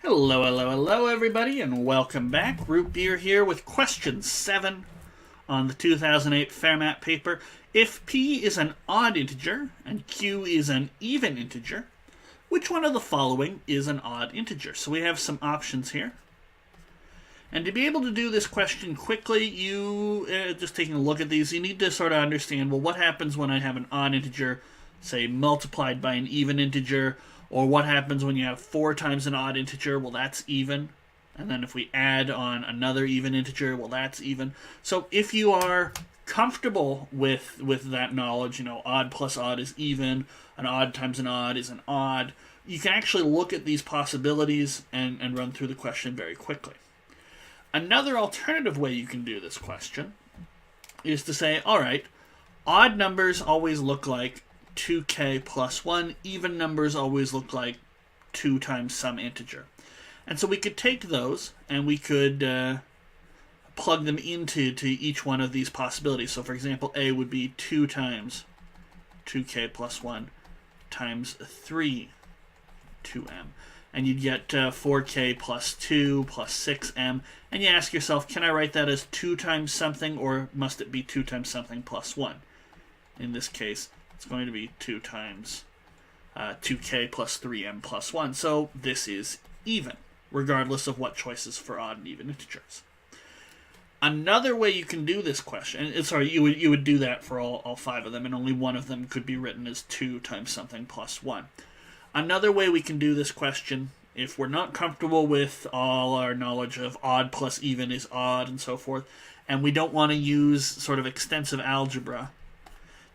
Hello, hello, hello, everybody, and welcome back. Root Beer here with question 7 on the 2008 Fermat paper. If p is an odd integer and q is an even integer, which one of the following is an odd integer? So we have some options here. And to be able to do this question quickly, just taking a look at these, you need to sort of understand, well, what happens when I have an odd integer, say, multiplied by an even integer? Or what happens when you have 4 times an odd integer? Well, that's even. And then if we add on another even integer, well, that's even. So if you are comfortable with that knowledge, odd plus odd is even, an odd times an odd is an odd, you can actually look at these possibilities and run through the question very quickly. Another alternative way you can do this question is to say, all right, odd numbers always look like 2k plus 1. Even numbers always look like 2 times some integer. And so we could take those and we could plug them into each one of these possibilities. So for example, A would be 2 times 2k plus 1 times 3 2m. And you'd get 4k plus 2 plus 6m. And you ask yourself, can I write that as 2 times something, or must it be 2 times something plus 1? In this case, it's going to be 2 times 2k plus 3m plus 1. So this is even, regardless of what choices for odd and even integers. Another way you can do this question, you would do that for all 5 of them, and only one of them could be written as 2 times something plus 1. Another way we can do this question, if we're not comfortable with all our knowledge of odd plus even is odd and so forth, and we don't want to use sort of extensive algebra,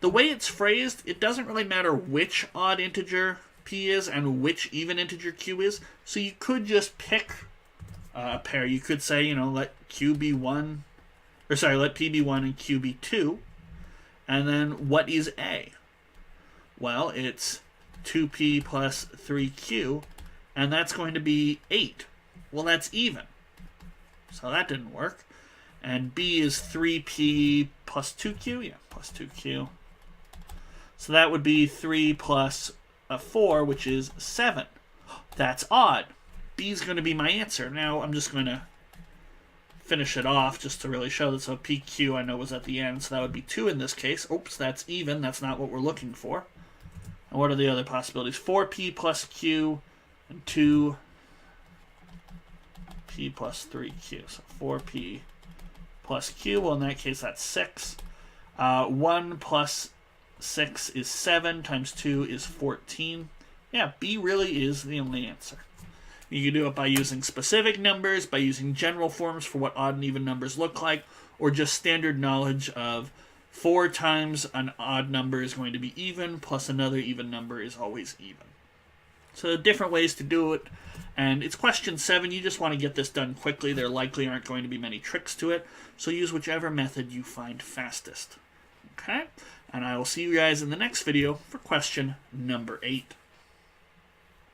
the way it's phrased, it doesn't really matter which odd integer p is and which even integer q is. So you could just pick a pair. You could say, let q be 1, let p be 1 and q be 2. And then what is a? Well, it's 2p plus 3q, and that's going to be 8. Well, that's even. So that didn't work. And b is 3p plus 2q? Yeah, plus 2q. So that would be 3 plus 4, which is 7. That's odd. B is going to be my answer. Now I'm just going to finish it off just to really show that. So PQ I know was at the end, so that would be 2 in this case. Oops, that's even. That's not what we're looking for. And what are the other possibilities? 4P plus Q and 2P plus 3Q. So 4P plus Q. Well, in that case, that's 6. 1 plus 6 is 7, times 2 is 14. Yeah, B really is the only answer. You can do it by using specific numbers, by using general forms for what odd and even numbers look like, or just standard knowledge of 4 times an odd number is going to be even, plus another even number is always even. So different ways to do it, and it's question 7. You just want to get this done quickly. There likely aren't going to be many tricks to it, so use whichever method you find fastest. Okay? And I will see you guys in the next video for question number 8.